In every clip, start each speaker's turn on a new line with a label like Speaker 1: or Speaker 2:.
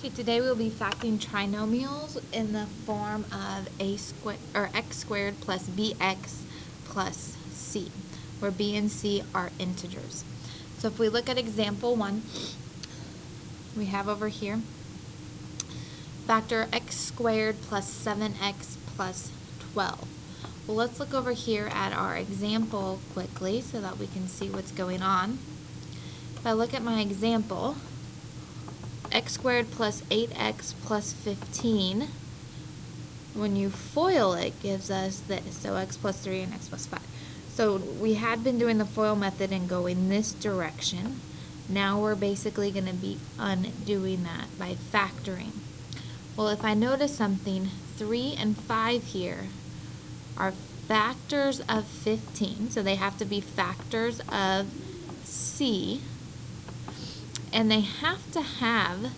Speaker 1: Okay, today we'll be factoring trinomials in the form of x squared plus bx plus c, where b and c are integers. So if we look at example 1, we have over here factor x squared plus 7x plus 12. Well, let's look over here at our example quickly so that we can see what's going on. If I look at my example, x squared plus 8x plus 15, when you FOIL it, gives us this, so x plus 3 and x plus 5. So we had been doing the FOIL method and going this direction. Now we're basically going to be undoing that by factoring. Well, if I notice something, 3 and 5 here are factors of 15, so they have to be factors of c. And they have to have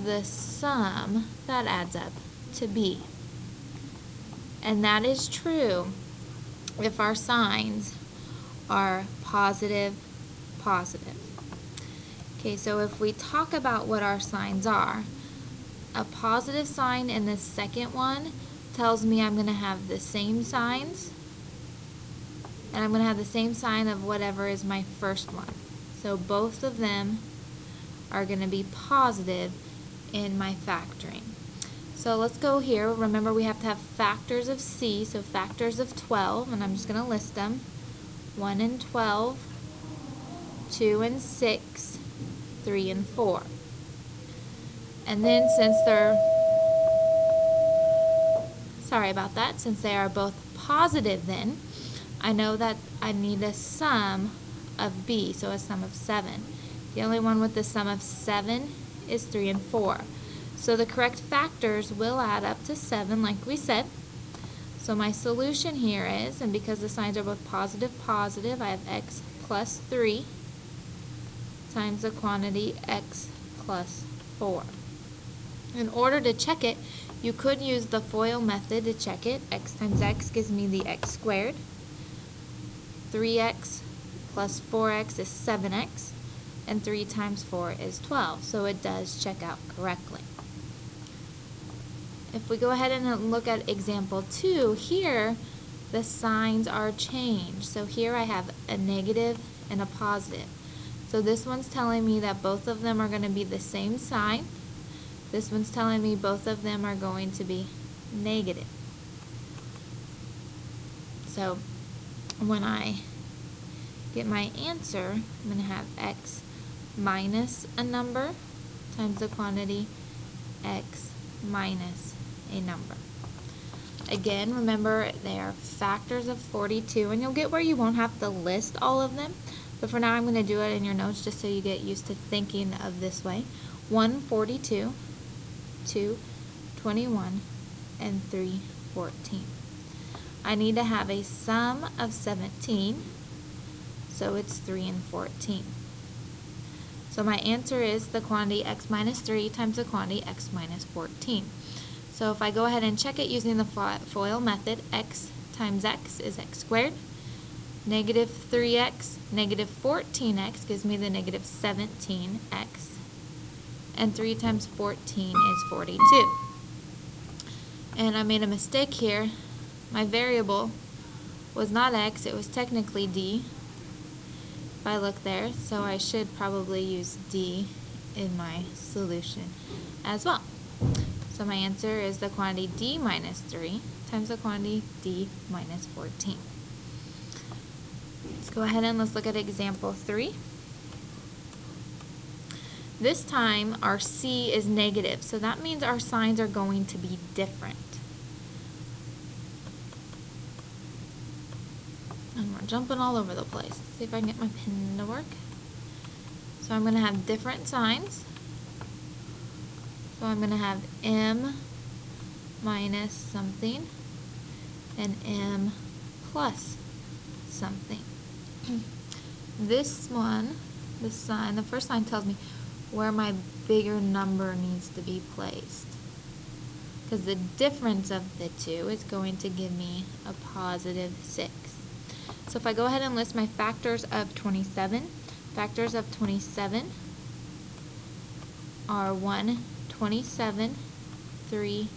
Speaker 1: the sum that adds up to b. And that is true if our signs are positive, positive. Okay, so if we talk about what our signs are, a positive sign in the second one tells me I'm going to have the same signs, and I'm going to have the same sign of whatever is my first one. So both of them are going to be positive in my factoring. So let's go here. Remember, we have to have factors of c, so factors of 12, and I'm just going to list them. 1 and 12, 2 and 6, 3 and 4. And then since they are both positive, then I know that I need a sum of b, so a sum of 7. The only one with the sum of 7 is 3 and 4. So the correct factors will add up to 7, like we said. So my solution here is, and because the signs are both positive, positive, I have x plus 3 times the quantity x plus 4. In order to check it, you could use the FOIL method to check it. X times x gives me the x squared. 3x plus 4x is 7x. And 3 times 4 is 12, so it does check out correctly. If we go ahead and look at example 2, here the signs are changed. So here I have a negative and a positive. So this one's telling me that both of them are going to be the same sign. This one's telling me both of them are going to be negative. So when I get my answer, I'm going to have x minus a number times the quantity x minus a number. Again, remember they are factors of 42, and you'll get where you won't have to list all of them, but for now I'm going to do it in your notes just so you get used to thinking of this way. 1, 42, 2, 21, and 3, 14. I need to have a sum of 17, so it's 3 and 14. So my answer is the quantity x minus 3 times the quantity x minus 14. So if I go ahead and check it using the FOIL method, x times x is x squared. Negative 3x, negative 14x gives me the negative 17x. And 3 times 14 is 42. And I made a mistake here. My variable was not x, it was technically d. If I look there, so I should probably use d in my solution as well. So my answer is the quantity d minus 3 times the quantity d minus 14. Let's go ahead and let's look at example 3. This time our c is negative, so that means our signs are going to be different. And we're jumping all over the place. Let's see if I can get my pen to work. So I'm going to have different signs. So I'm going to have m minus something and m plus something. This one, this sign, the first sign tells me where my bigger number needs to be placed, because the difference of the two is going to give me a positive 6. So if I go ahead and list my factors of 27, factors of 27 are 1, 27, 3,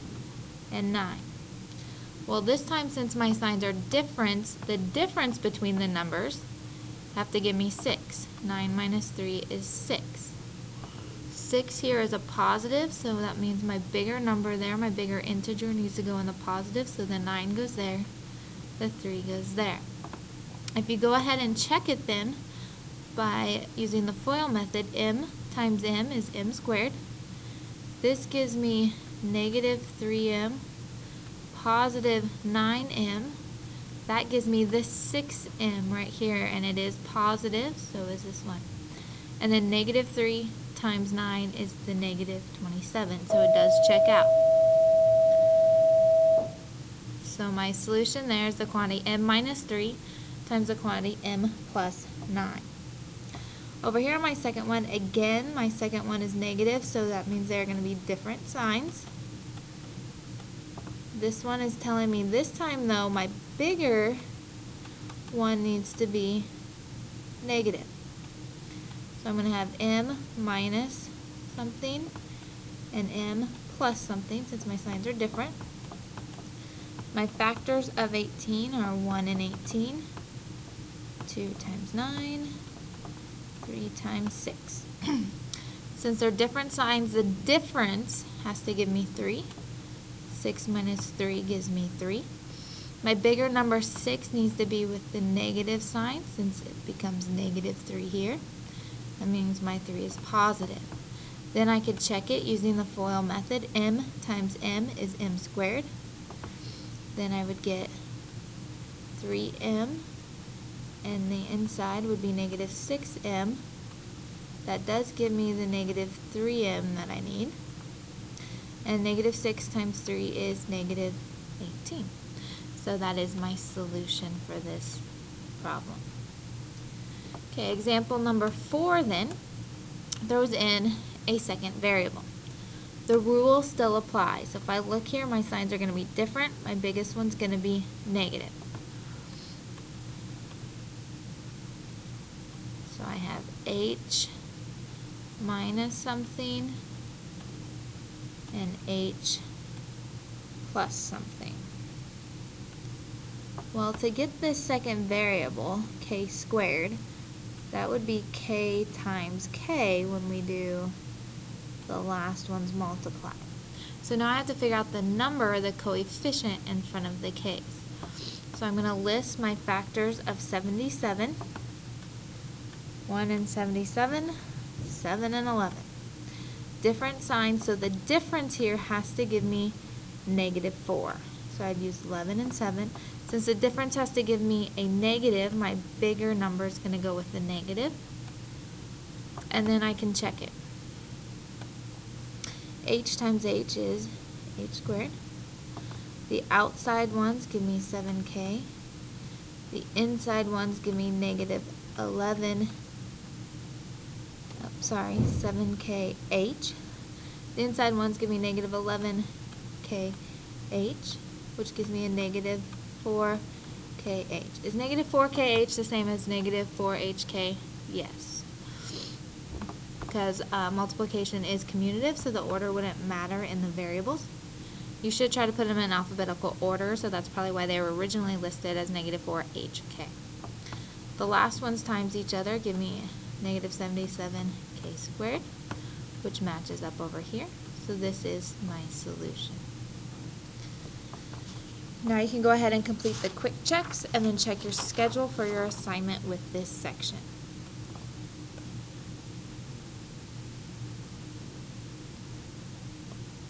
Speaker 1: and 9. Well, this time, since my signs are different, the difference between the numbers have to give me 6. 9 minus 3 is 6. 6 here is a positive, so that means my bigger number there, my bigger integer, needs to go in the positive, so the 9 goes there, the 3 goes there. If you go ahead and check it then, by using the FOIL method, m times m is m squared. This gives me negative 3m, positive 9m. That gives me this 6m right here, and it is positive, so is this one. And then negative 3 times 9 is the negative 27, so it does check out. So my solution there is the quantity m minus 3 times the quantity m plus 9. Over here on my second one, again, my second one is negative, so that means they're going to be different signs. This one is telling me this time, though, my bigger one needs to be negative. So I'm going to have m minus something and m plus something, since my signs are different. My factors of 18 are 1 and 18. 2 times 9, 3 times 6. Since they're different signs, the difference has to give me 3. 6 minus 3 gives me 3. My bigger number 6 needs to be with the negative sign, since it becomes negative 3 here. That means my 3 is positive. Then I could check it using the FOIL method. M times m is m squared. Then I would get 3m, and the inside would be negative 6m. That does give me the negative 3m that I need. And negative 6 times 3 is negative 18. So that is my solution for this problem. Okay, example number 4 then throws in a second variable. The rule still applies. So if I look here, my signs are going to be different. My biggest one's going to be negative. So I have h minus something and h plus something. Well, to get this second variable, k squared, that would be k times k when we do the last one's multiply. So now I have to figure out the number, the coefficient in front of the k's. So I'm going to list my factors of 77. 1 and 77, 7 and 11. Different signs, so the difference here has to give me negative 4. So I'd use 11 and 7. Since the difference has to give me a negative, my bigger number is going to go with the negative. And then I can check it. H times h is h squared. The outside ones give me 7k. The inside ones give me negative 7kh. The inside ones give me negative 11kh, which gives me a negative 4kh. Is negative 4kh the same as negative 4hk? Yes. Because multiplication is commutative, so the order wouldn't matter in the variables. You should try to put them in alphabetical order, so that's probably why they were originally listed as negative 4hk. The last ones times each other give me negative 77k squared, which matches up over here. So this is my solution. Now you can go ahead and complete the quick checks and then check your schedule for your assignment with this section.